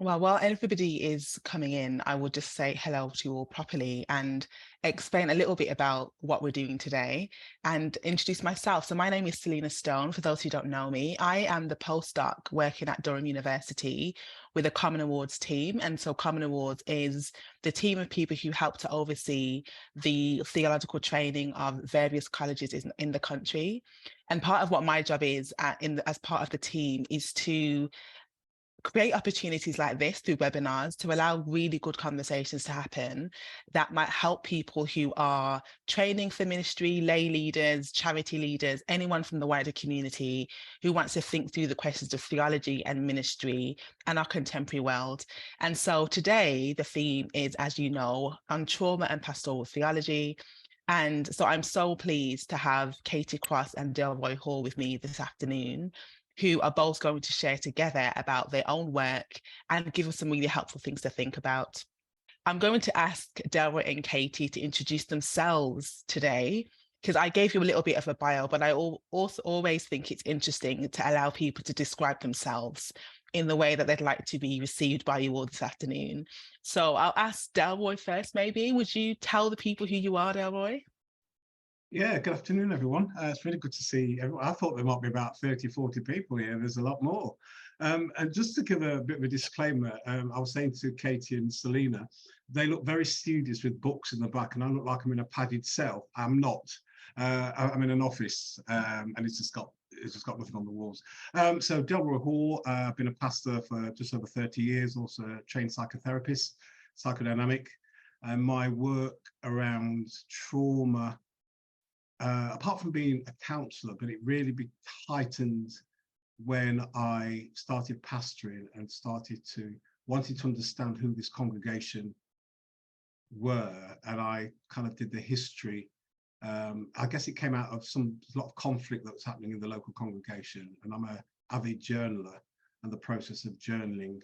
Well, while everybody is coming in, I will just say hello to you all properly and explain a little bit about what we're doing today and introduce myself. So my name is Selina Stone. For those who don't know me, I am the postdoc working at Durham University with a Common Awards team. And so Common Awards is the team of people who help to oversee the theological training of various colleges in the country. And part of what my job is as part of the team is to create opportunities like this through webinars to allow really good conversations to happen that might help people who are training for ministry, lay leaders, charity leaders, anyone from the wider community who wants to think through the questions of theology and ministry and our contemporary world. And so today the theme is, as you know, on trauma and pastoral theology. And so I'm so pleased to have Katie Cross and Delroy Hall with me this afternoon, who are both going to share together about their own work and give us some really helpful things to think about. I'm going to ask Delroy and Katie to introduce themselves today, because I gave you a little bit of a bio, but I also always think it's interesting to allow people to describe themselves in the way that they'd like to be received by you all this afternoon. So I'll ask Delroy first, maybe. Would you tell the people who you are, Delroy? Yeah, good afternoon, everyone. It's really good to see everyone. I thought there might be about 30, 40 people here. There's a lot more. And just to give a bit of a disclaimer, I was saying to Katie and Selina, they look very studious with books in the back, and I look like I'm in a padded cell. I'm not. I'm in an office, and it's just got nothing on the walls. So Delroy Hall, I've been a pastor for just over 30 years, also a trained psychotherapist, psychodynamic, and my work around trauma, apart from being a counsellor, but it really heightened when I started pastoring and wanted to understand who this congregation were, and I kind of did the history. I guess it came out of a lot of conflict that was happening in the local congregation, and I'm an avid journaler, and the process of journaling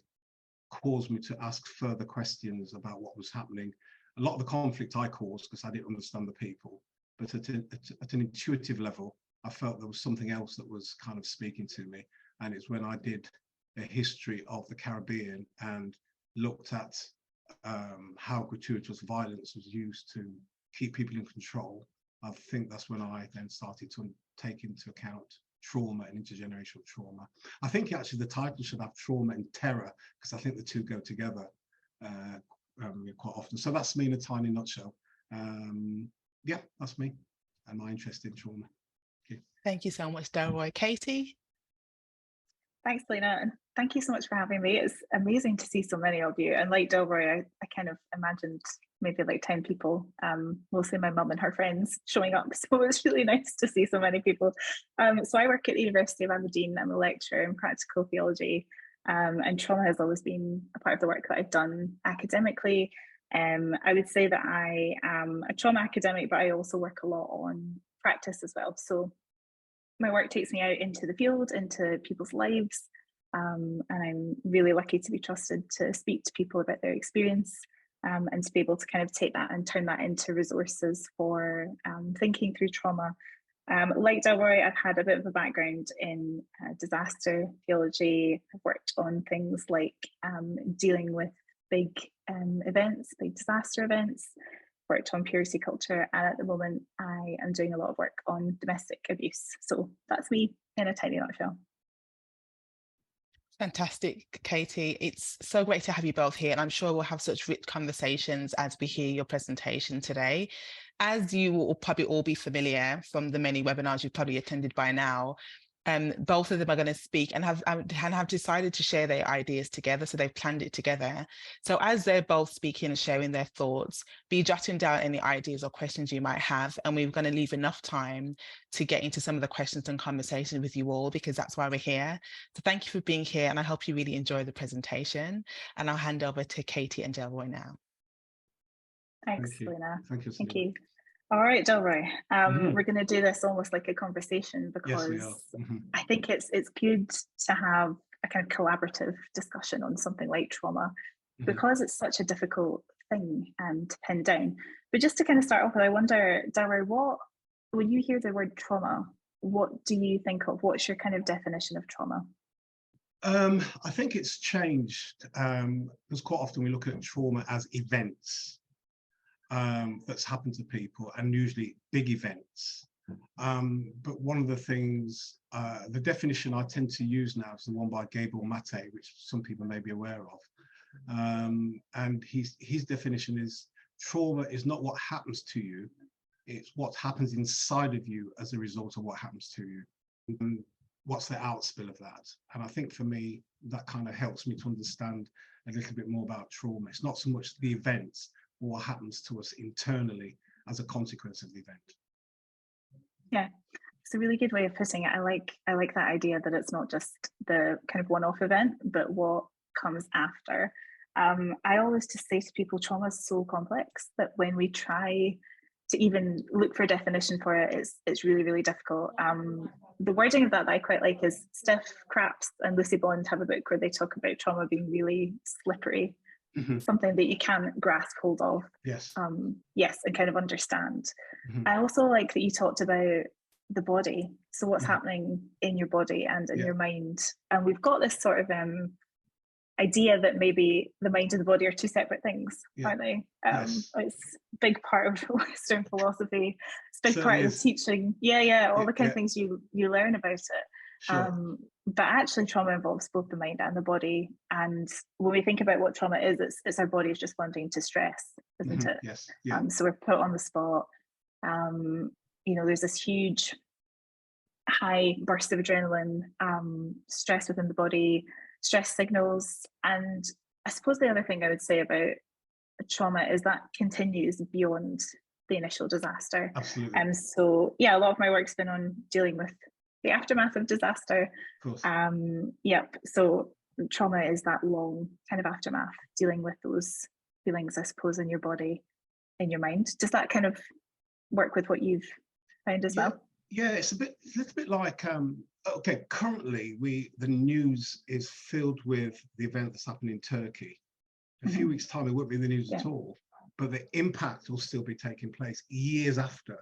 caused me to ask further questions about what was happening. A lot of the conflict I caused because I didn't understand the people. But at an intuitive level, I felt there was something else that was kind of speaking to me. And it's when I did a history of the Caribbean and looked at how gratuitous violence was used to keep people in control. I think that's when I then started to take into account trauma and intergenerational trauma. I think actually the title should have trauma and terror, because I think the two go together quite often. So that's me in a tiny nutshell. Yeah, that's me and my interest in trauma. Thank you so much, Delroy. Katie? Thanks, Lena, and thank you so much for having me. It's amazing to see so many of you. And like Delroy, I kind of imagined maybe like 10 people, mostly my mum and her friends showing up. So it's really nice to see so many people. So I work at the University of Aberdeen. I'm a lecturer in practical theology, and trauma has always been a part of the work that I've done academically. I would say that I am a trauma academic, but I also work a lot on practice as well. So my work takes me out into the field, into people's lives, and I'm really lucky to be trusted to speak to people about their experience, and to be able to kind of take that and turn that into resources for thinking through trauma. Like Delroy, I've had a bit of a background in disaster theology. I've worked on things like dealing with big events, big disaster events, worked on purity culture, and at the moment I am doing a lot of work on domestic abuse. So that's me in a tiny nutshell. Fantastic, Katie. It's so great to have you both here, and I'm sure we'll have such rich conversations as we hear your presentation today. As you will probably all be familiar from the many webinars you've probably attended by now, both of them are going to speak and have decided to share their ideas together, so they've planned it together. So as they're both speaking and sharing their thoughts, be jotting down any ideas or questions you might have, and we're going to leave enough time to get into some of the questions and conversation with you all, because that's why we're here. So thank you for being here, and I hope you really enjoy the presentation. And I'll hand over to Katie and Delroy now. Thanks, Selina. Thank you. Thank you. All right, Delroy, we're going to do this almost like a conversation, because I think it's good to have a kind of collaborative discussion on something like trauma, because it's such a difficult thing to pin down. But just to kind of start off with, I wonder, Delroy, when you hear the word trauma, what do you think of? What's your kind of definition of trauma? I think it's changed because quite often we look at trauma as events that's happened to people, and usually big events. But one of the things, the definition I tend to use now is the one by Gabor Mate, which some people may be aware of. And his definition is trauma is not what happens to you, it's what happens inside of you as a result of what happens to you. And what's the outspill of that? And I think for me, that kind of helps me to understand a little bit more about trauma. It's not so much the events, but what happens to us internally as a consequence of the event. Yeah, it's a really good way of putting it. I like that idea that it's not just the kind of one-off event, but what comes after. I always just say to people, trauma is so complex that when we try to even look for a definition for it, it's really, really difficult. The wording of that I quite like is Steph Crapps and Lucy Bond have a book where they talk about trauma being really slippery, something that you can't grasp hold of. Yes. Yes, and kind of understand. I also like that you talked about the body. So what's happening in your body and in your mind. And we've got this sort of idea that maybe the mind and the body are two separate things, aren't they? It's a big part of Western philosophy. It's a big part of teaching. All the kind of things you learn about it. Sure. But actually trauma involves both the mind and the body. And when we think about what trauma is, it's our body is responding to stress, isn't it? Yes. So we're put on the spot. There's this huge high burst of adrenaline, stress within the body, stress signals. And I suppose the other thing I would say about trauma is that continues beyond the initial disaster. Absolutely. So a lot of my work's been on dealing with the aftermath of disaster. Of course. So trauma is that long kind of aftermath, dealing with those feelings, I suppose, in your body, in your mind. Does that kind of work with what you've found as well? Yeah, it's a little bit like okay, currently the news is filled with the event that's happened in Turkey. In a few weeks' time, it won't be in the news at all, but the impact will still be taking place years after.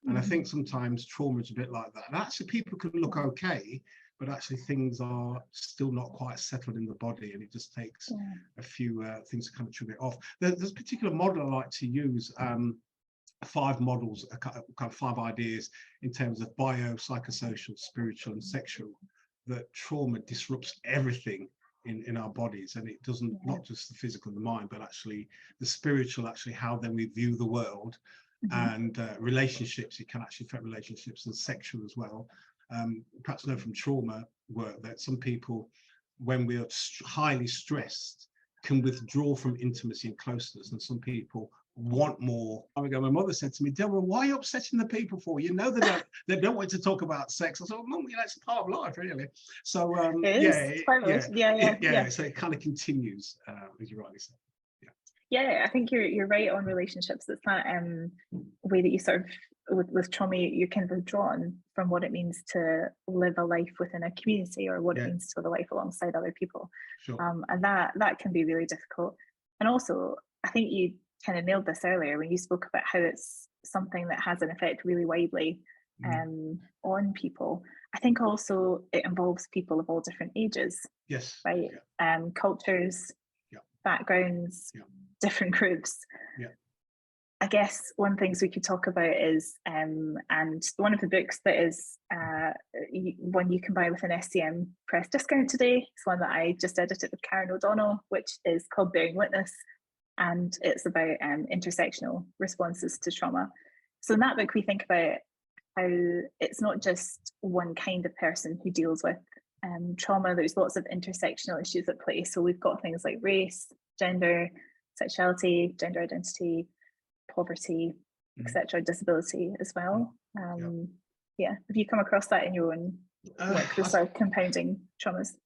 And I think sometimes trauma is a bit like that. And actually, people can look okay, but actually things are still not quite settled in the body, and it just takes a few things to kind of trigger it off. There's a particular model I like to use. 5 models, kind of 5 ideas in terms of bio, psychosocial, spiritual, and sexual, that trauma disrupts everything in our bodies, and it doesn't, not just the physical and the mind, but actually the spiritual, actually how then we view the world, and relationships. It can actually affect relationships, and sexual as well. Perhaps know from trauma work that some people, when we are highly stressed, can withdraw from intimacy and closeness, and some people want more. My mother said to me, Delroy, why are you upsetting the people for? You know they don't want to talk about sex. I said, well, Mum, it's part of life, really. So So it kind of continues, as you rightly said. I think you're right on relationships. It's that way that you sort of with trauma, you're kind of withdrawn from what it means to live a life within a community, or what it means to live a life alongside other people. Sure. And that can be really difficult. And also, I think you kind of nailed this earlier when you spoke about how it's something that has an effect really widely on people. I think also it involves people of all different ages. Yes. Right. Cultures, backgrounds, different groups. I guess one things we could talk about is, and one of the books that is one you can buy with an SCM press discount today. It's one that I just edited with Karen O'Donnell, which is called Bearing Witness. And it's about intersectional responses to trauma. So in that book, we think about how it's not just one kind of person who deals with trauma. There's lots of intersectional issues at play. So we've got things like race, gender, sexuality, gender identity, poverty, etc., disability as well. Have you come across that in your own work, the sort of compounding traumas?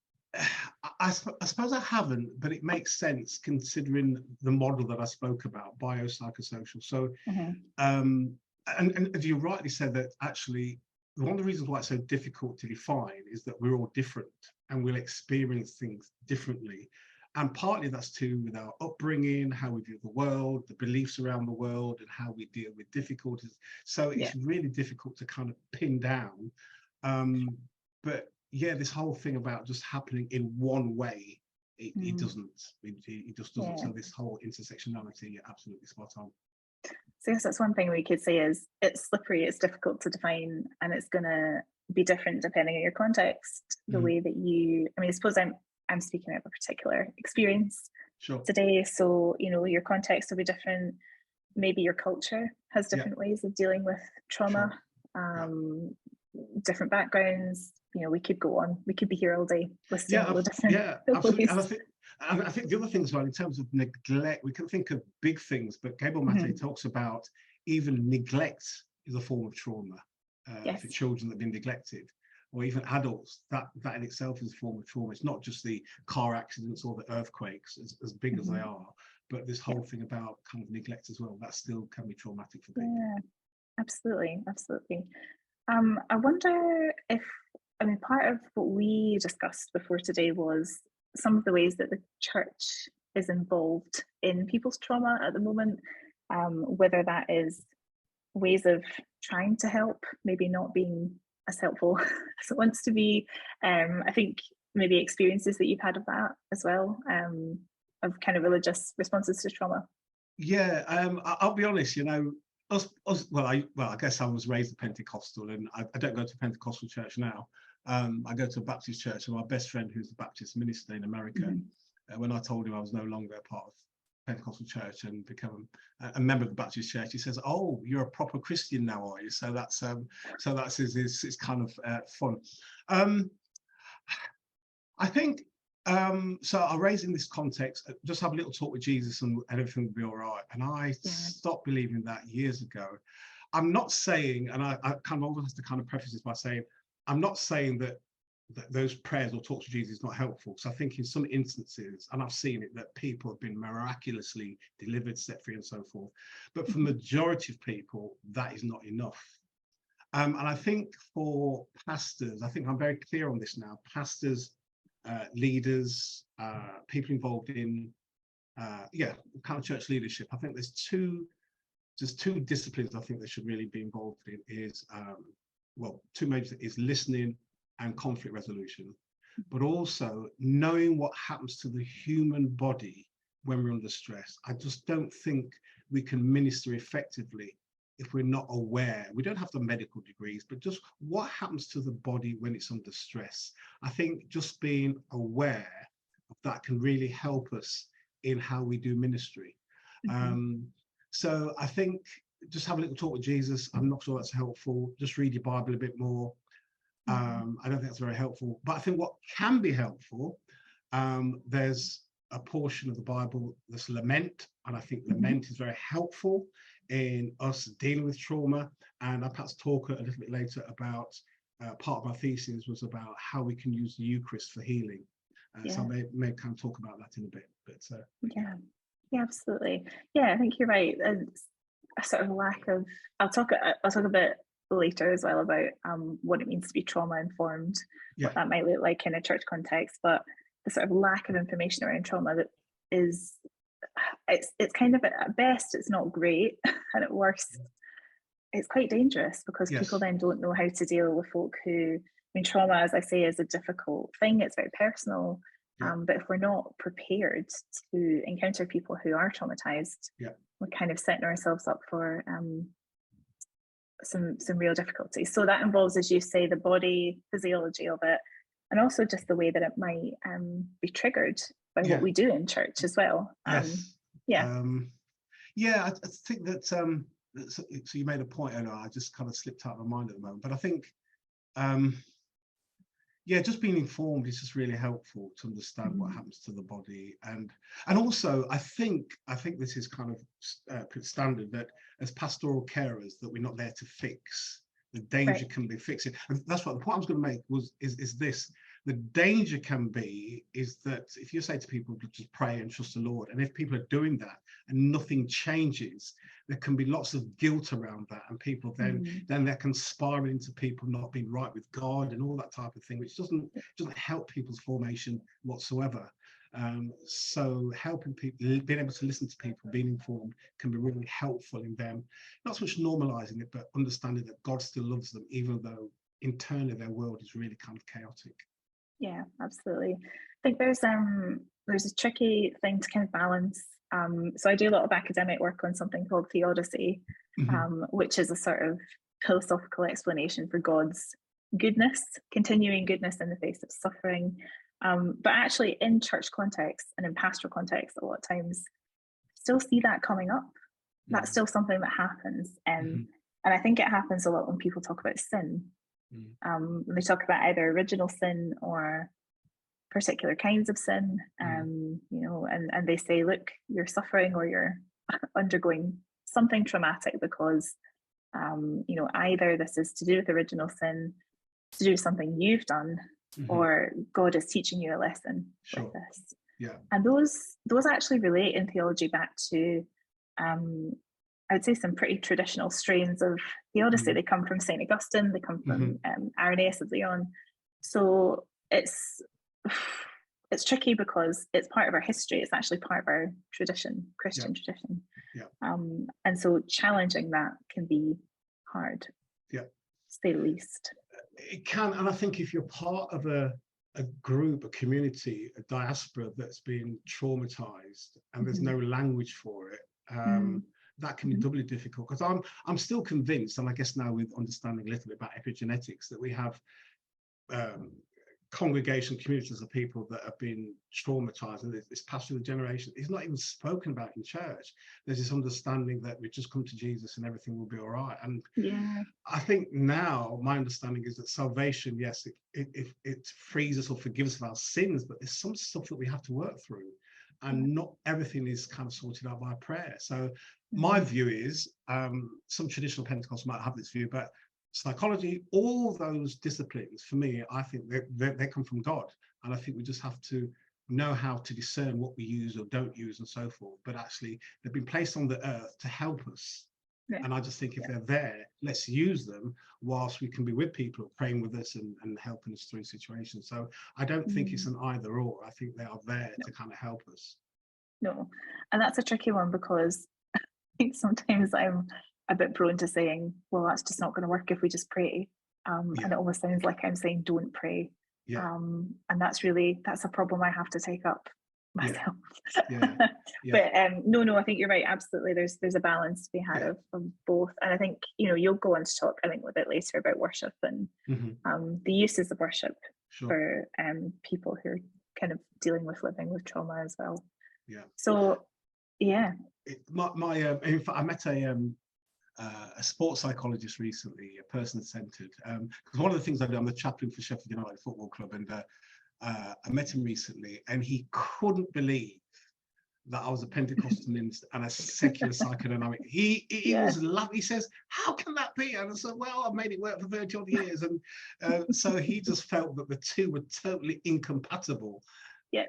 I suppose I haven't, but it makes sense considering the model that I spoke about, biopsychosocial. So, and as you rightly said, that actually one of the reasons why it's so difficult to define is that we're all different and we'll experience things differently. And partly that's to do with our upbringing, how we view the world, the beliefs around the world, and how we deal with difficulties. So it's really difficult to kind of pin down. But yeah, this whole thing about just happening in one way, it doesn't. It just doesn't. So this whole intersectionality, you're absolutely spot on. So I guess that's one thing we could say is it's slippery, it's difficult to define, and it's going to be different depending on your context, the way that you, I mean, I suppose I'm speaking of a particular experience today. So, you know, your context will be different. Maybe your culture has different ways of dealing with trauma, different backgrounds. You know, we could go on. We could be here all day listing all the different absolutely. And I think the other thing as well, in terms of neglect, we can think of big things, but Gabriel Maté talks about even neglect is a form of trauma for children that have been neglected, or even adults. That in itself is a form of trauma. It's not just the car accidents or the earthquakes, as big as they are, but this whole thing about kind of neglect as well. That still can be traumatic for people. Yeah, absolutely, absolutely. I wonder if, I mean, part of what we discussed before today was some of the ways that the church is involved in people's trauma at the moment, whether that is ways of trying to help, maybe not being as helpful as it wants to be. I think maybe experiences that you've had of that as well, of kind of religious responses to trauma. Yeah, I'll be honest, you know, I guess I was raised a Pentecostal, and I don't go to a Pentecostal church now. I go to a Baptist church, and my best friend, who's a Baptist minister in America, when I told him I was no longer a part of Pentecostal church and become a member of the Baptist church, he says, "Oh, you're a proper Christian now, are you?" So that's it's kind of fun. I think so. I raised in this context, just have a little talk with Jesus, and everything will be all right. And I stopped believing that years ago. I'm not saying, and I kind of always have to kind of preface this by saying, I'm not saying that those prayers or talks to Jesus is not helpful. Because I think in some instances, and I've seen it, that people have been miraculously delivered, set free, and so forth. But for the majority of people, that is not enough. And I think for pastors, I think I'm very clear on this now. Pastors, leaders, people involved in kind of church leadership. I think there's two disciplines I think they should really be involved in. Is two major is listening and conflict resolution, but also knowing what happens to the human body when we're under stress. I just don't think we can minister effectively if we're not aware. We don't have the medical degrees, but just what happens to the body when it's under stress. I think just being aware of that can really help us in how we do ministry. So I think just have a little talk with Jesus. I'm not sure that's helpful. Just read your Bible a bit more. I don't think that's very helpful. But I think what can be helpful, there's a portion of the Bible that's lament, and I think lament is very helpful in us dealing with trauma. And I'll perhaps talk a little bit later about part of my thesis was about how we can use the Eucharist for healing. So I may kind of talk about that in a bit. But yeah, absolutely. Yeah, I think you're right. A sort of lack of. I'll talk a bit later as well about what it means to be trauma informed, what that might look like in a church context. But the sort of lack of information around trauma that is, it's kind of, at best it's not great, and at worst it's quite dangerous, because people then don't know how to deal with folk who, I mean, trauma, as I say, is a difficult thing. It's very personal. But if we're not prepared to encounter people who are traumatized, we're kind of setting ourselves up for some real difficulties. So that involves, as you say, the body physiology of it, and also just the way that it might be triggered by what we do in church as well. I think that so you made a point, and I just kind of slipped out of my mind at the moment, but I think just being informed is just really helpful to understand what happens to the body. And also I think this is kind of pretty standard, that as pastoral carers, that we're not there to fix. The danger can be fixing. And that's what the point I was going to make is this. The danger can be is that if you say to people to just pray and trust the Lord, and if people are doing that and nothing changes, there can be lots of guilt around that, and people then that can spiral into people not being right with God and all that type of thing, which doesn't help people's formation whatsoever. So helping people, being able to listen to people, being informed, can be really helpful in them, not so much normalizing it, but understanding that God still loves them, even though internally their world is really kind of chaotic. Yeah, absolutely. I think there's a tricky thing to kind of balance. So I do a lot of academic work on something called Theology, which is a sort of philosophical explanation for God's goodness, continuing goodness in the face of suffering. But actually in church context and in pastoral context, a lot of times still see that coming up. That's still something that happens. And I think it happens a lot when people talk about sin. When they talk about either original sin or particular kinds of sin, you know, and they say, look, you're suffering or you're undergoing something traumatic because, you know, either this is to do with original sin, to do with something you've done, or God is teaching you a lesson with this. Yeah. And those actually relate in theology back to, I'd say, some pretty traditional strains of theodicy. They come from St. Augustine, they come from Irenaeus of Lyon. So it's tricky because it's part of our history. It's actually part of our tradition, Christian tradition. And so challenging that can be hard, to say the least. It can, and I think if you're part of a group, a community, a diaspora that's been traumatized and there's no language for it, that can be doubly difficult, because I'm still convinced, and I guess now with understanding a little bit about epigenetics, that we have congregation communities of people that have been traumatized, and this passed through the generation. It's not even spoken about in church. There's this understanding that we just come to Jesus and everything will be all right. And I think now my understanding is that salvation, yes, it frees us or forgives us of our sins, but there's some stuff that we have to work through, and not everything is kind of sorted out by prayer. So my view is, some traditional Pentecostals might have this view, but psychology, all those disciplines, for me, I think they come from God. And I think we just have to know how to discern what we use or don't use and so forth. But actually, they've been placed on the earth to help us. And I just think if they're there, let's use them whilst we can be with people praying with us and helping us through situations. So I don't think it's an either or. I think they are there to kind of help us. No, and that's a tricky one, because I think sometimes I'm a bit prone to saying, well, that's just not going to work if we just pray. And it almost sounds like I'm saying, don't pray. And that's a problem I have to take up myself. But no, I think you're right. Absolutely. There's a balance to be had of both. And I think, you know, you'll go on to talk, I think, a bit later about worship and the uses of worship for people who are kind of dealing with living with trauma as well. So, in fact, I met a sports psychologist recently, a person-centered, because one of the things I do, I'm the chaplain for Sheffield United Football Club, and I met him recently, and he couldn't believe that I was a Pentecostal minister and a secular psychodynamic. He was laughing. He says, how can that be? And I said, well, I've made it work for 30 odd years. And so he just felt that the two were totally incompatible.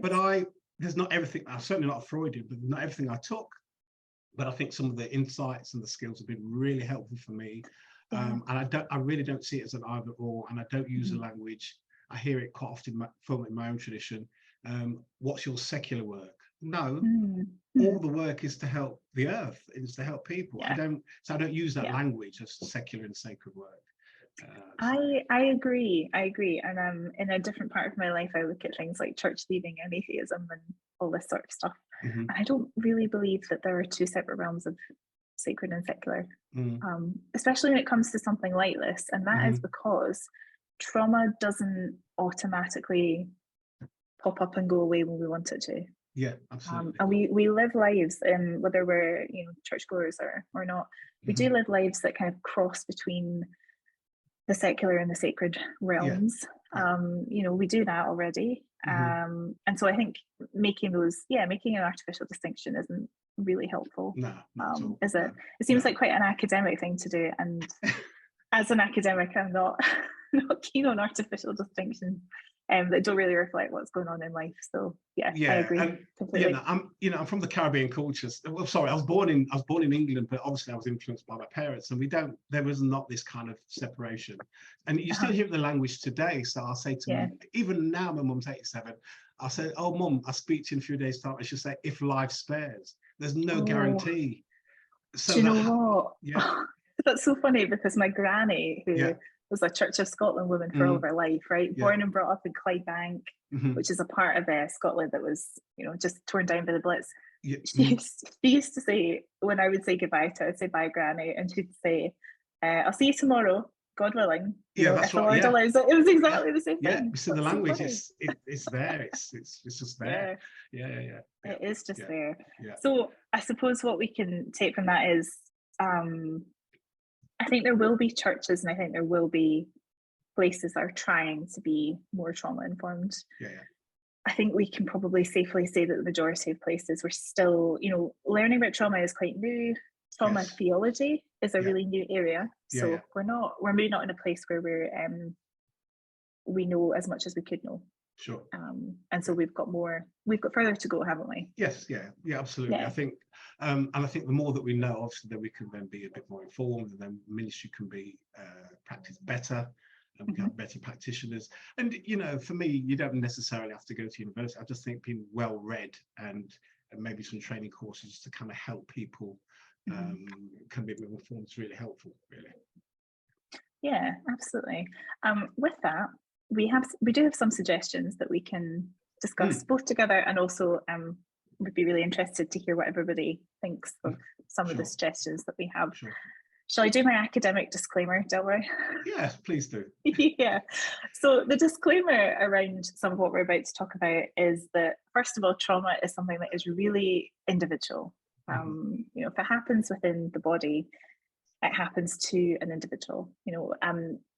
But there's not everything, I'm certainly not a Freudian, but not everything I took. But I think some of the insights and the skills have been really helpful for me. And I really don't see it as an either or, and I don't use the language. I hear it quite often in my own tradition. What's your secular work? No, all the work is to help the earth, it's to help people. I don't use that language as secular and sacred work. I agree. And in a different part of my life, I look at things like church leaving and atheism and all this sort of stuff. And I don't really believe that there are two separate realms of sacred and secular, especially when it comes to something like this. And that is because trauma doesn't automatically pop up and go away when we want it to. Yeah, absolutely. And we live lives, whether we're churchgoers or not, we do live lives that kind of cross between the secular and the sacred realms. We do that already. And so I think making an artificial distinction isn't really helpful. No, not at all. Is it? It seems like quite an academic thing to do. And as an academic, I'm not keen on artificial distinctions that don't really reflect what's going on in life. So I agree completely. I'm from the Caribbean cultures. Well, sorry, I was born in England, but obviously I was influenced by my parents, and there was not this kind of separation. And you still hear the language today. So I'll say to me, even now, my mum's 87. I'll say, "Oh, mum, I'll speak to you in a few days' time." I should say, "If life spares." There's no guarantee. So do you know what? That's so funny, because my granny, who was a Church of Scotland woman for all of her life, right? Yeah. Born and brought up in Clydebank, which is a part of Scotland that was, just torn down by the Blitz. Yeah. She used to say, when I would say goodbye to her, I'd say, bye, Granny, and she'd say, I'll see you tomorrow, God willing. That's if the right. Lord allows it. It was exactly the same thing. Yeah, so the language is there. It's just there. Yeah. It is just there. Yeah. So I suppose what we can take from that is, I think there will be churches, and I think there will be places that are trying to be more trauma informed. Yeah. I think we can probably safely say that the majority of places we're still, learning about trauma is quite new. Trauma theology is a really new area. So we're maybe not in a place where we know as much as we could know. Sure. And so we've got further to go, haven't we? Yes, yeah, absolutely. I think, and I think the more that we know, obviously, then we can then be a bit more informed, and then ministry can be practiced better, and we can have better practitioners. And for me, you don't necessarily have to go to university. I just think being well read and maybe some training courses to kind of help people can be a bit more informed is really helpful, really. Yeah, absolutely. With that, we do have some suggestions that we can discuss both together, and also would be really interested to hear what everybody thinks of some of the suggestions that we have. Sure. Shall I do my academic disclaimer, Delroy? Yes, please do. Yeah. So the disclaimer around some of what we're about to talk about is that, first of all, trauma is something that is really individual. If it happens within the body, it happens to an individual.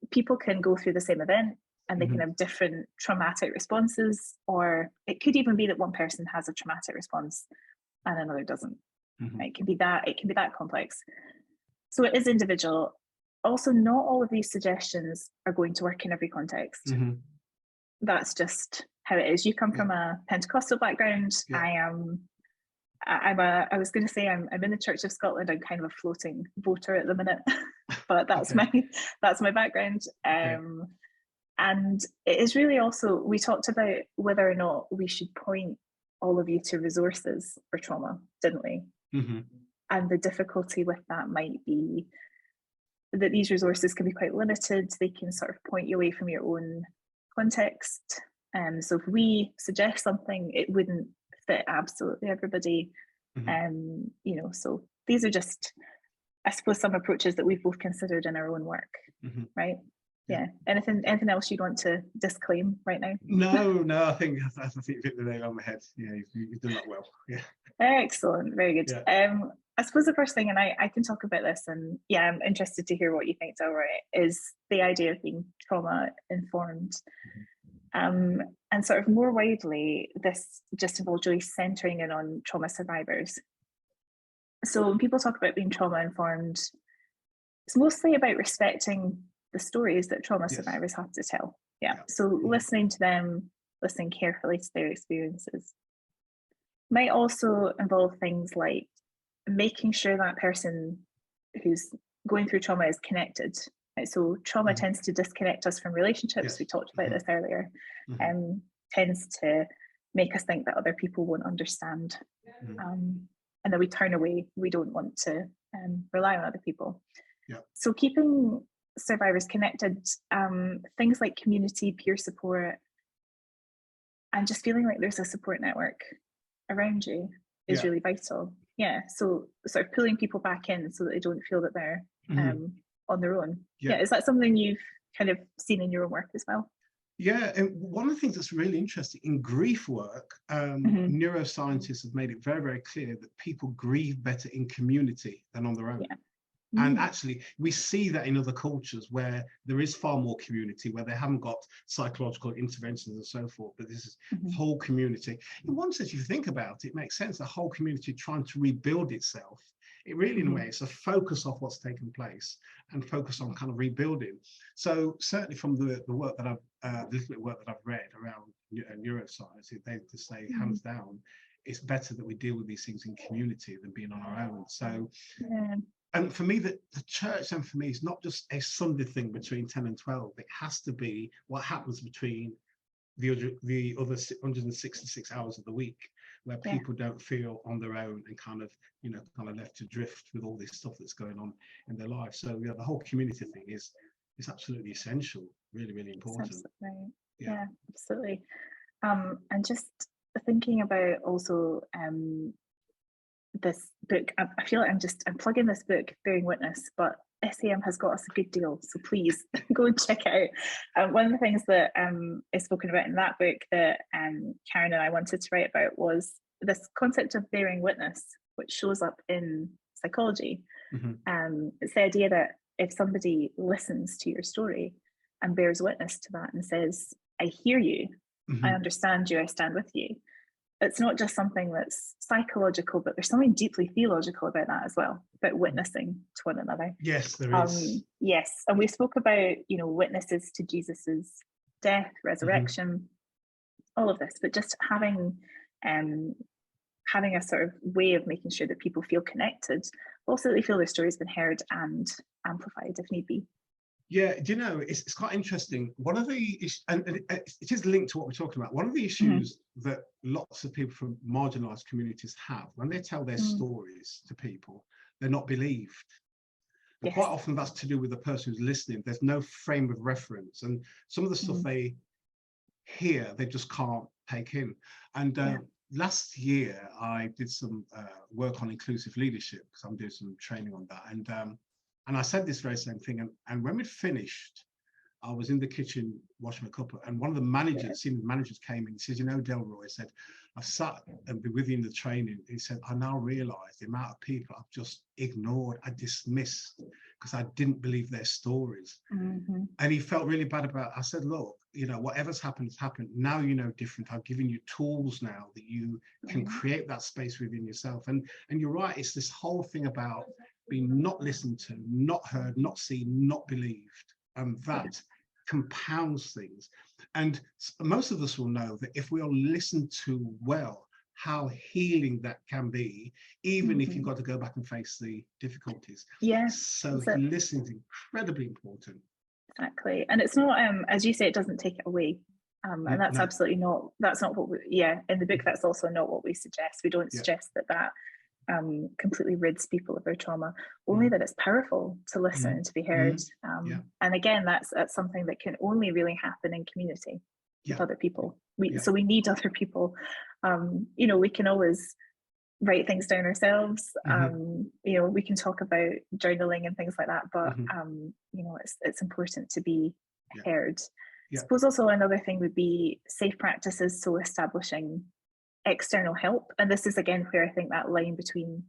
People can go through the same event and they can have different traumatic responses, or it could even be that one person has a traumatic response and another doesn't. It can be that complex. So it is individual. Also, not all of these suggestions are going to work in every context. That's just how it is. You come from a Pentecostal background. I was going to say I'm in the Church of Scotland. I'm kind of a floating voter at the minute, but that's my background. And it is really also, we talked about whether or not we should point all of you to resources for trauma, didn't we? And the difficulty with that might be that these resources can be quite limited. They can sort of point you away from your own context. So if we suggest something, it wouldn't fit absolutely everybody. So these are just, I suppose, some approaches that we've both considered in our own work, right? Yeah. Anything else you'd want to disclaim right now? No. I think you hit the nail on the head. Yeah, you've done that well. Yeah. Excellent. Very good. Yeah. I suppose the first thing, and I can talk about this, and I'm interested to hear what you think, Delroy, is the idea of being trauma informed. And sort of more widely, this just involves really centering in on trauma survivors. So when people talk about being trauma informed, it's mostly about respecting the stories that trauma survivors have to tell. So listening to them, listening carefully to their experiences. Might also involve things like making sure that person who's going through trauma is connected. Right? So trauma tends to disconnect us from relationships. We talked about this earlier. Tends to make us think that other people won't understand. And then we turn away. We don't want to rely on other people. So keeping survivors connected, things like community, peer support, and just feeling like there's a support network around you is really vital. So sort of pulling people back in so that they don't feel that they're on their own. Is that something you've kind of seen in your own work as well? Yeah, and one of the things that's really interesting in grief work, neuroscientists have made it very, very clear that people grieve better in community than on their own. And actually, we see that in other cultures where there is far more community, where they haven't got psychological interventions and so forth, but this is whole community. In one sense, if you think about it, it makes sense, the whole community trying to rebuild itself. It really, in a way, it's a focus off what's taken place and focus on kind of rebuilding. So certainly from the work that I've, the little bit of work that I've read around neuroscience, they just say, hands down, it's better that we deal with these things in community than being on our own. So, and for me, the church, and for me, is not just a Sunday thing between 10 and 12. It has to be what happens between the other 166 hours of the week, where people don't feel on their own and kind of left to drift with all this stuff that's going on in their lives. So the whole community thing is it's absolutely essential, really, really important. Absolutely. Yeah, absolutely. And just thinking about also this book, I feel like I'm plugging this book, Bearing Witness, but SAM has got us a good deal, so please go and check it out. One of the things that is spoken about in that book that Karen and I wanted to write about was this concept of bearing witness, which shows up in psychology. It's the idea that if somebody listens to your story and bears witness to that and says, I hear you, I understand you, I stand with you, it's not just something that's psychological, but there's something deeply theological about that as well, about witnessing to one another. Yes, there is. Yes, and we spoke about, witnesses to Jesus's death, resurrection, all of this, but just having a sort of way of making sure that people feel connected, also that they feel their story's been heard and amplified if need be. Yeah, it's quite interesting. One of the issues, and it is linked to what we're talking about, one of the issues that lots of people from marginalised communities have, when they tell their stories to people, they're not believed. And quite often that's to do with the person who's listening. There's no frame of reference, and some of the stuff they hear, they just can't take in. And last year, I did some work on inclusive leadership, because I'm doing some training on that. And I said this very same thing. And when we'd finished, I was in the kitchen washing my cup, and one of the senior managers came in. He says, Delroy, said, I've sat and been with you in the training. He said, I now realise the amount of people I've just ignored, I dismissed, because I didn't believe their stories. And he felt really bad about it. I said, look, whatever's happened has happened. Now you know different. I've given you tools now that you can create that space within yourself. And you're right, it's this whole thing about being not listened to, not heard, not seen, not believed. And that compounds things. And most of us will know that if we are listened to well, how healing that can be, even if you've got to go back and face the difficulties. So listening is incredibly important. Exactly. And it's not, as you say, it doesn't take it away. And that's absolutely not, that's not what we, in the book, that's also not what we suggest. We don't suggest that completely rids people of their trauma, only that it's powerful to listen and to be heard. And again, that's something that can only really happen in community with other people. So we need other people. We can always write things down ourselves. We can talk about journaling and things like that, but it's important to be heard. I suppose also another thing would be safe practices, so establishing external help. And this is again where I think that line between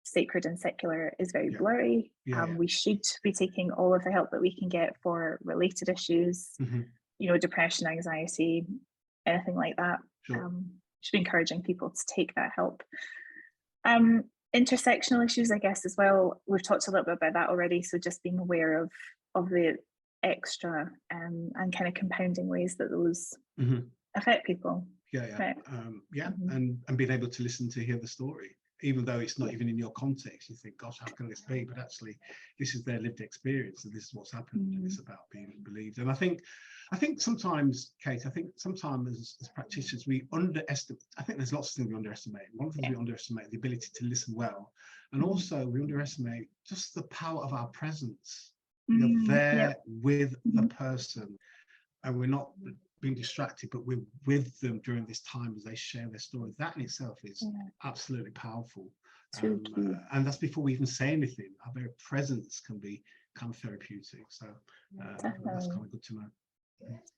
sacred and secular is very blurry. We should be taking all of the help that we can get for related issues, depression, anxiety, anything like that. Should be encouraging people to take that help. Intersectional issues, I guess, as well. We've talked a little bit about that already. So just being aware of the extra and kind of compounding ways that those affect people. And being able to listen to hear the story, even though it's not even in your context. You think, gosh, how can this be? But actually, this is their lived experience, and this is what's happened. And it's about being believed. And I think sometimes, Kate, sometimes as practitioners, we underestimate. I think there's lots of things we underestimate. One of the things we underestimate the ability to listen well, and also we underestimate just the power of our presence. You're there with the person, and we're not being distracted, but we're with them during this time as they share their story. That in itself is absolutely powerful. And that's before we even say anything. Our very presence can be kind of therapeutic. So that's kind of good to know.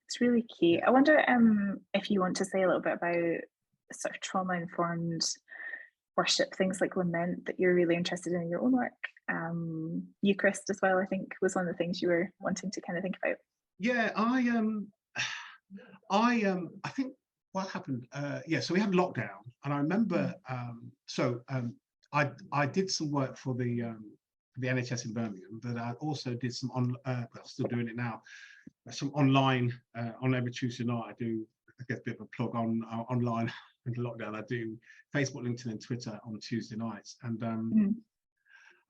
It's really key. I wonder if you want to say a little bit about sort of trauma-informed worship, things like lament that you're really interested in your own work. Eucharist as well, I think, was one of the things you were wanting to kind of think about. Yeah, I think what happened, so we had lockdown, and I remember, I did some work for the NHS in Birmingham, but I also did some still doing it now, some online, on every Tuesday night. I do, I guess, a bit of a plug on online in lockdown. I do Facebook, LinkedIn and Twitter on Tuesday nights. And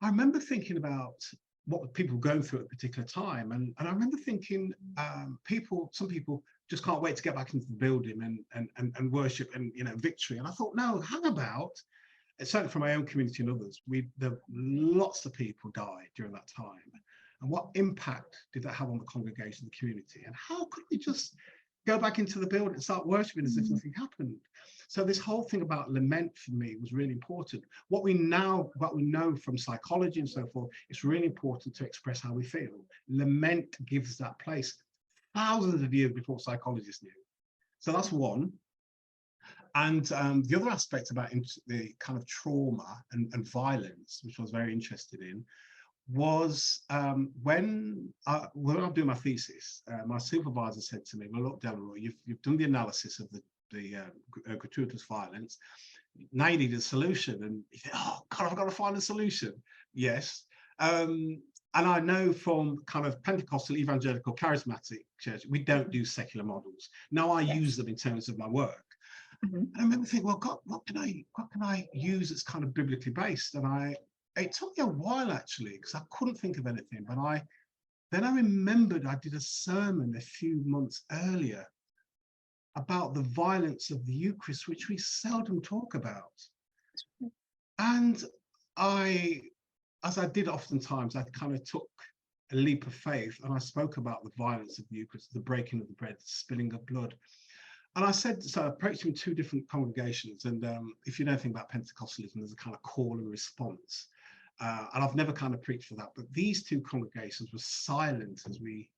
I remember thinking about what people were going through at a particular time. And I remember thinking, some people just can't wait to get back into the building and worship and, victory. And I thought, no, how about, certainly from my own community and others, lots of people died during that time. And what impact did that have on the congregation, the community? And how could we just go back into the building and start worshiping as if nothing happened? So this whole thing about lament for me was really important. What we know from psychology and so forth, it's really important to express how we feel. Lament gives that place thousands of years before psychologists knew. So that's one. And the other aspect about the kind of trauma and violence, which I was very interested in, was when I'm doing my thesis, my supervisor said to me, well, look, Delroy, you've done the analysis of the gratuitous violence. Now you need a solution. And you think, oh, God, I've got to find a solution. Yes. And I know from kind of Pentecostal, evangelical, charismatic church, we don't do secular models. Now I use them in terms of my work. And I remember thinking, well, God, what can I use that's kind of biblically based? And it took me a while actually, because I couldn't think of anything. But then I remembered I did a sermon a few months earlier about the violence of the Eucharist, which we seldom talk about. And as I did oftentimes, I kind of took a leap of faith and I spoke about the violence of the Eucharist, the breaking of the bread, the spilling of blood. And I said, so I approached him in two different congregations. And if you know anything about Pentecostalism, there's a kind of call and response. And I've never kind of preached for that, but these two congregations were silent as we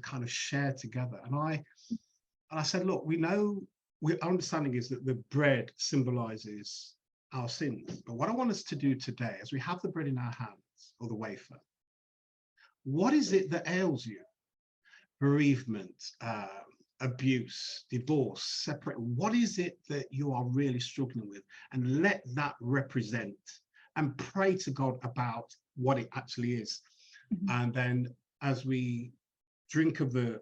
kind of shared together. And I said, look, our understanding is that the bread symbolizes our sins. But what I want us to do today, as we have the bread in our hands, or the wafer, what is it that ails you? Bereavement, abuse, divorce, separate. What is it that you are really struggling with? And let that represent, and pray to God about what it actually is. And then as we drink of the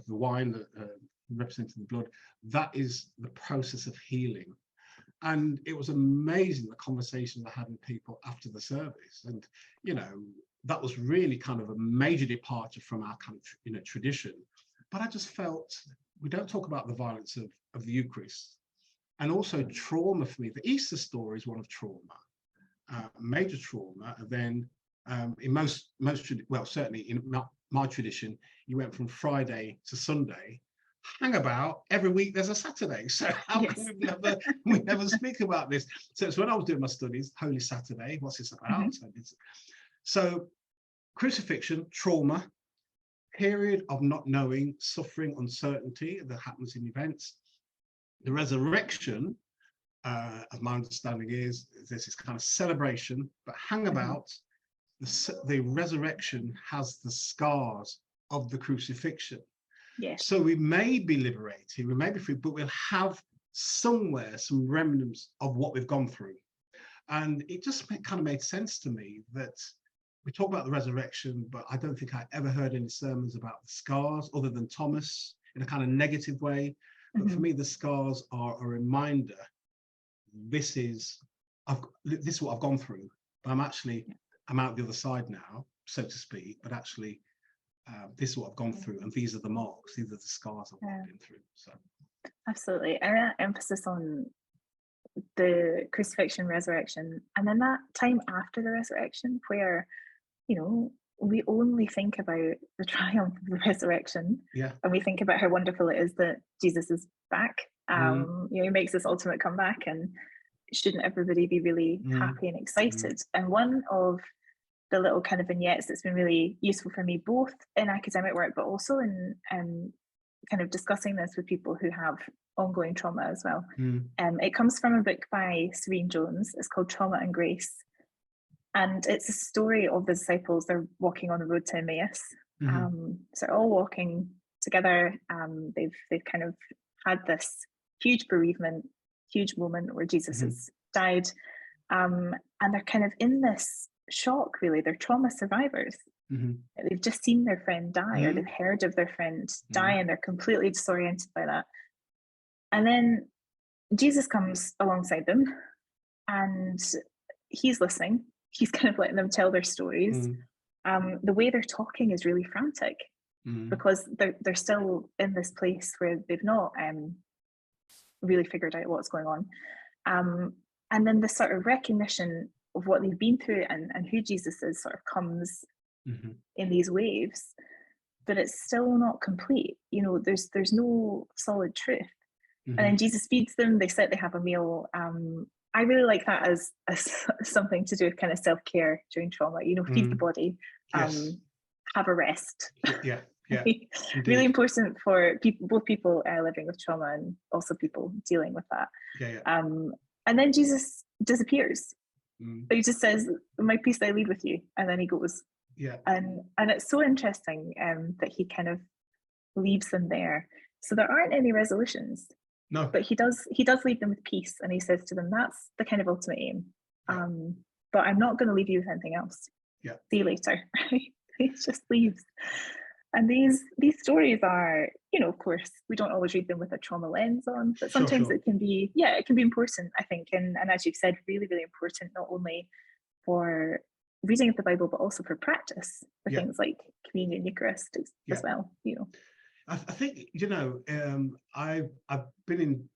wine that representing the blood, that is the process of healing. And it was amazing the conversations I had with people after the service. And that was really kind of a major departure from our kind of tradition. But I just felt we don't talk about the violence of the Eucharist. And also trauma for me. The Easter story is one of trauma, major trauma. And then in certainly in my tradition, you went from Friday to Sunday. Hang about every week there's a Saturday. So how can we never speak about this? So it's when I was doing my studies, Holy Saturday, what's this about? So crucifixion, trauma, period of not knowing, suffering, uncertainty that happens in events. The resurrection, as my understanding is, there's this kind of celebration, but hang about, the resurrection has the scars of the crucifixion. Yes. So we may be liberated, we may be free, but we'll have somewhere some remnants of what we've gone through. And it just kind of made sense to me that we talk about the resurrection, but I don't think I ever heard any sermons about the scars other than Thomas in a kind of negative way. But for me, the scars are a reminder, this is what I've gone through, but I'm out the other side now, so to speak, but actually this is what I've gone through, and these are the marks, these are the scars I've been through. So absolutely, and that emphasis on the crucifixion, resurrection, and then that time after the resurrection where we only think about the triumph of the resurrection, and we think about how wonderful it is that Jesus is back. He makes this ultimate comeback, and shouldn't everybody be really happy and excited? And one of the little kind of vignettes that's been really useful for me, both in academic work, but also in kind of discussing this with people who have ongoing trauma as well. It comes from a book by Serene Jones. It's called Trauma and Grace. And it's a story of the disciples. They're walking on the road to Emmaus. So they're all walking together. They've kind of had this huge bereavement, huge moment where Jesus has died. And they're kind of in this shock, really. They're trauma survivors. They've just seen their friend die, or they've heard of their friend die, and they're completely disoriented by that. And then Jesus comes alongside them, and he's listening. He's kind of letting them tell their stories. The way they're talking is really frantic because they're still in this place where they've not really figured out what's going on. And then this sort of recognition of what they've been through and who Jesus is sort of comes in these waves, but it's still not complete. You know, there's no solid truth. And then Jesus feeds them, they sit, they have a meal. I really like that as something to do with kind of self-care during trauma, you know, feed the body, Yes. have a rest. Yeah. Really important for people, both people living with trauma and also people dealing with that. And then Jesus disappears. He just says, "My peace I leave with you," and then he goes. And it's so interesting that he kind of leaves them there. So there aren't any resolutions. No. But he does leave them with peace, and he says to them, "That's the kind of ultimate aim. But I'm not going to leave you with anything else. See you later." He just leaves. And these stories are, you know, of course, we don't always read them with a trauma lens on, but sometimes it can be, it can be important, I think, and as you've said, really, really important, not only for reading of the Bible, but also for practice, for things like communion, Eucharist as well, you know. I think, you know, I've been in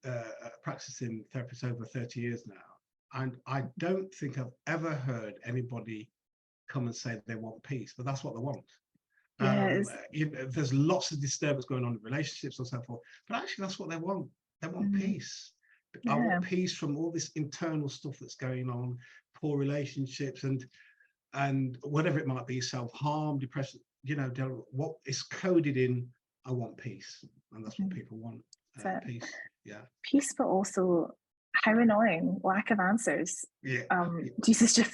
practicing therapist over 30 years now, and I don't think I've ever heard anybody come and say they want peace, but that's what they want. You know, there's lots of disturbance going on in relationships and so forth, but actually that's what they want. They want peace. I want peace from all this internal stuff that's going on, poor relationships and whatever it might be, self-harm, depression, you know, what is coded in, I want peace. And that's what people want, peace. Peace, but also how annoying lack of answers. Jesus just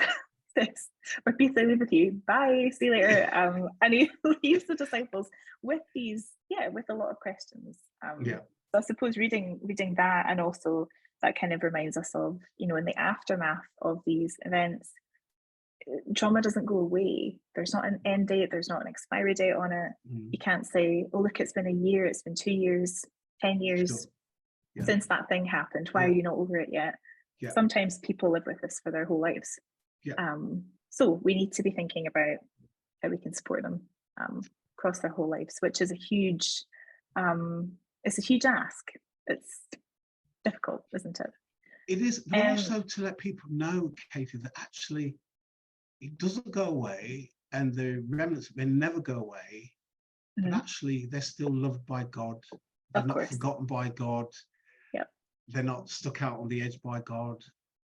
says, "My peace I leave with you, bye, see you later." And he leaves the disciples with with a lot of questions. So I suppose reading that, and also that kind of reminds us of, you know, in the aftermath of these events, trauma doesn't go away. There's not an end date, there's not an expiry date on it. You can't say, "Oh, look, it's been a year, it's been 2 years, 10 years since that thing happened. Why are you not over it yet?" Sometimes people live with this for their whole lives. So we need to be thinking about how we can support them across their whole lives, which is a huge ask. It's difficult, isn't it? It is, but also to let people know, Katie, that actually it doesn't go away, and the remnants may never go away, but actually they're still loved by God. They're not forgotten by God. They're not stuck out on the edge by God.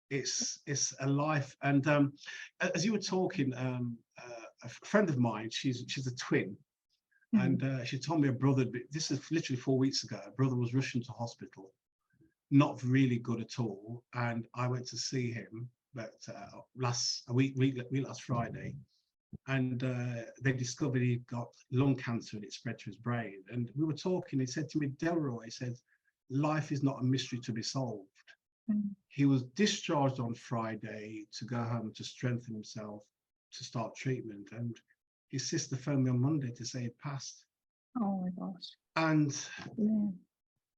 It's a life. And as you were talking, a friend of mine, she's a twin, and she told me a brother, this is literally 4 weeks ago, a brother was rushed into hospital, not really good at all, and I went to see him last Friday, and they discovered he got lung cancer and it spread to his brain. And we were talking, he said to me, "Delroy," he said, "life is not a mystery to be solved." He was discharged on Friday to go home to strengthen himself to start treatment, and his sister phoned me on Monday to say he'd passed. Oh my gosh. And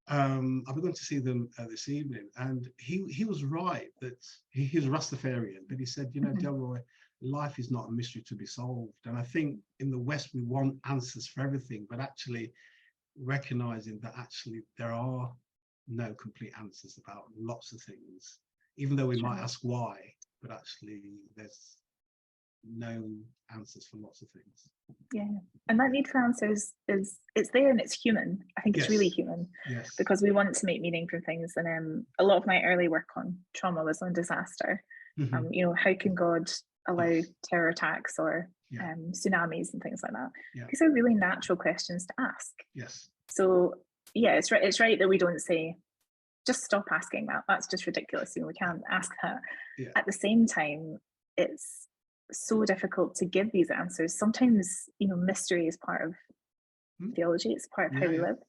I'll be going to see them this evening, and he was right that he was Rastafarian, but he said, "You know, Delroy, life is not a mystery to be solved." And I think in the West we want answers for everything, but actually recognizing that actually there are no complete answers about lots of things, even though we might ask why, but actually there's no answers for lots of things. And that need for answers it's there, and it's human. I think it's really human, because we want to make meaning from things. And a lot of my early work on trauma was on disaster. You know, how can God allow terror attacks or tsunamis and things like that? These are really natural questions to ask. So it's right that we don't say, "Just stop asking that. That's just ridiculous. You know, we can't ask that." At the same time, it's so difficult to give these answers. Sometimes, you know, mystery is part of theology. It's part of how we live.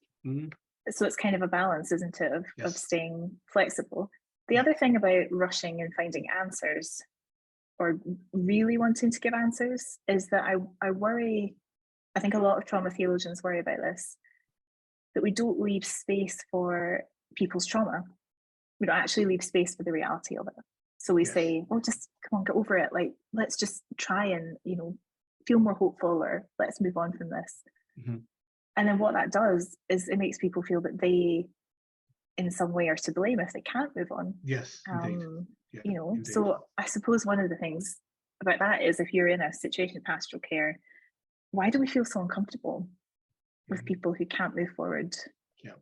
So it's kind of a balance, isn't it, of staying flexible. The other thing about rushing and finding answers, or really wanting to give answers, is that I worry, I think a lot of trauma theologians worry about this, that we don't leave space for people's trauma. We don't actually leave space for the reality of it. So we say, "Oh, just come on, get over it. Like, let's just try and, you know, feel more hopeful, or let's move on from this." And then what that does is it makes people feel that they, in some way, are to blame if they can't move on. Indeed. You know, so I suppose one of the things about that is, if you're in a situation of pastoral care, why do we feel so uncomfortable with people who can't move forward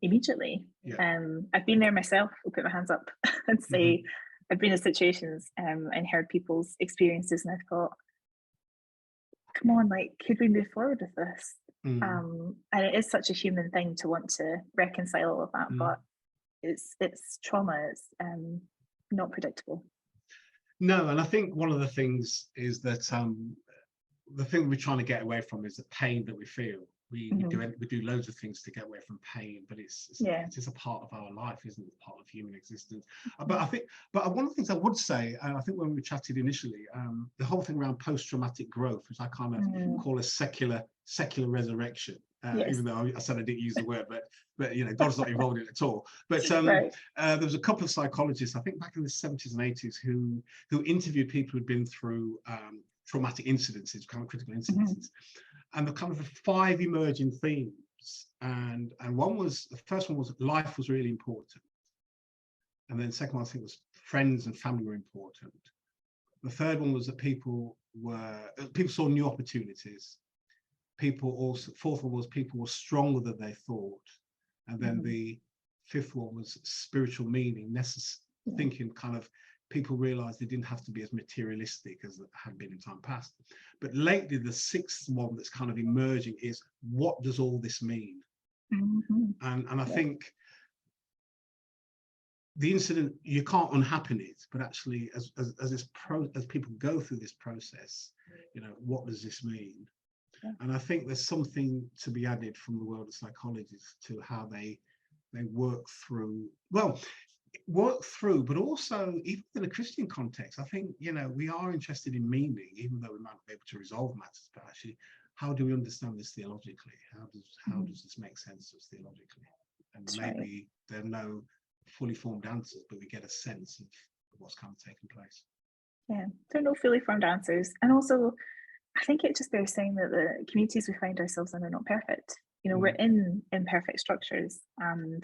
immediately? I've been there myself. I'll put my hands up and say I've been in situations and heard people's experiences, and I thought, come on, like, could we move forward with this? And it is such a human thing to want to reconcile all of that, but it's trauma. It's not predictable. No, and I think one of the things is that the thing we're trying to get away from is the pain that we feel. We do loads of things to get away from pain, but it's a part of our life, isn't it? Part of human existence. But one of the things I would say, and I think when we chatted initially, the whole thing around post-traumatic growth, which I kind of call a secular resurrection. Even though I said I didn't use the word, but you know, God's not involved in it at all. But there was a couple of psychologists, I think back in the 70s and 80s, who interviewed people who'd been through traumatic incidences, kind of critical incidences, and the kind of 5 emerging themes. And the first one was life was really important, and then the second one I think was friends and family were important. The third one was that people saw new opportunities. Fourth one was people were stronger than they thought, and then the fifth one was spiritual meaning, thinking kind of people realized they didn't have to be as materialistic as it had been in time past. But lately, the sixth one that's kind of emerging is, what does all this mean? And I think the incident, you can't unhappen it, but actually as people go through this process, you know, what does this mean? And I think there's something to be added from the world of psychologists to how they work through, but also even in a Christian context. I think, you know, we are interested in meaning, even though we might not be able to resolve matters, but actually, how do we understand this theologically? How does this make sense to us theologically? And maybe there are no fully formed answers, but we get a sense of what's kind of taking place. Yeah, there are no fully formed answers. And also, I think it just bears saying that the communities we find ourselves in are not perfect. You know, we're in imperfect structures, and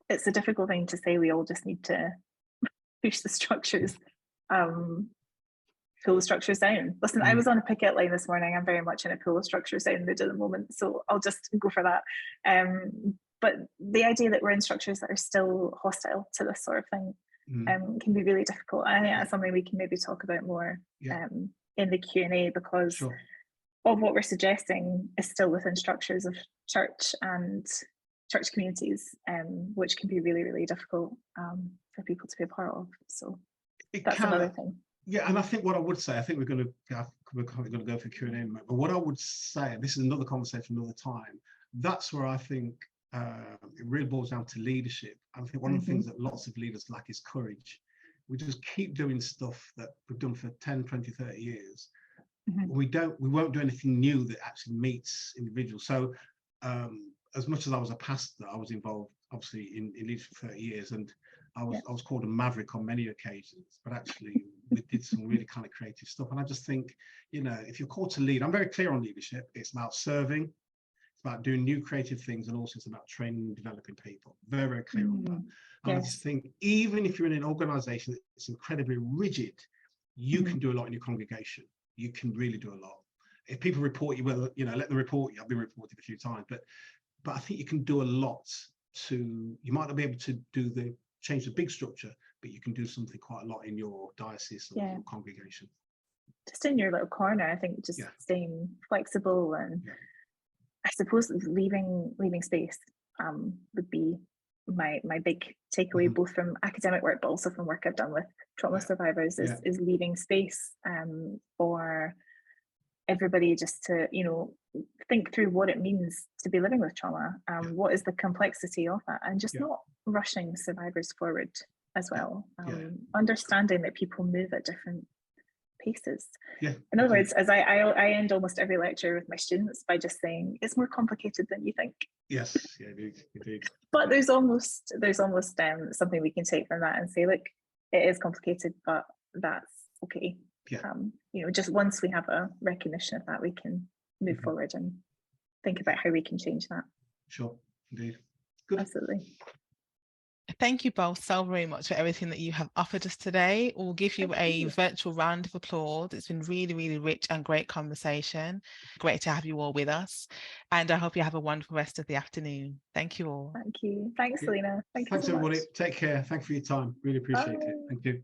it's a difficult thing to say. We all just need to push the structures, pull the structures down. Listen, I was on a picket line this morning. I'm very much in a pull the structures down mood at the moment, so I'll just go for that. But the idea that we're in structures that are still hostile to this sort of thing can be really difficult. And I think that's something we can maybe talk about more in the Q&A, because of what we're suggesting is still within structures of church and church communities, which can be really, really difficult for people to be a part of. So that's another thing. Yeah, and I think what I would say, I think we're going to go for Q&A in a moment, but what I would say, and this is another conversation another time, that's where I think it really boils down to leadership. I think one of the things that lots of leaders lack is courage. We just keep doing stuff that we've done for 10, 20, 30 years. We won't do anything new that actually meets individuals. So as much as I was a pastor, I was involved obviously in leadership for 30 years, and I was called a maverick on many occasions, but actually we did some really kind of creative stuff. And I just think, you know, if you're called to lead, I'm very clear on leadership. It's about serving, it's about doing new creative things, and also it's about training and developing people. Very, very clear on that. And I just think, even if you're in an organization that's incredibly rigid, you can do a lot in your congregation. You can really do a lot. If people report you, well, you know, let them report you. I've been reported a few times, but I think you can do a lot you might not be able to change the big structure, but you can do something quite a lot in your diocese or your congregation. Just in your little corner, I think just staying flexible, and I suppose leaving space would be my big takeaway, both from academic work, but also from work I've done with trauma survivors, is leaving space for everybody just to, you know, think through what it means to be living with trauma, what is the complexity of that, and just not rushing survivors forward as well. Understanding that people move at different paces. In other words, as I end almost every lecture with my students by just saying, it's more complicated than you think. Yes, indeed. But there's almost something we can take from that and say, look, it is complicated, but that's okay. You know, just once we have a recognition of that, we can move forward and think about how we can change that. Sure, indeed. Good. Absolutely. Thank you both so very much for everything that you have offered us today. We'll give you a virtual round of applause. It's been really, really rich and great conversation. Great to have you all with us. And I hope you have a wonderful rest of the afternoon. Thank you all. Thank you. Thanks, Yeah. Selina. Thank you Thanks, so much. everybody. Take care. Thanks for your time. Really appreciate it. Bye. Thank you.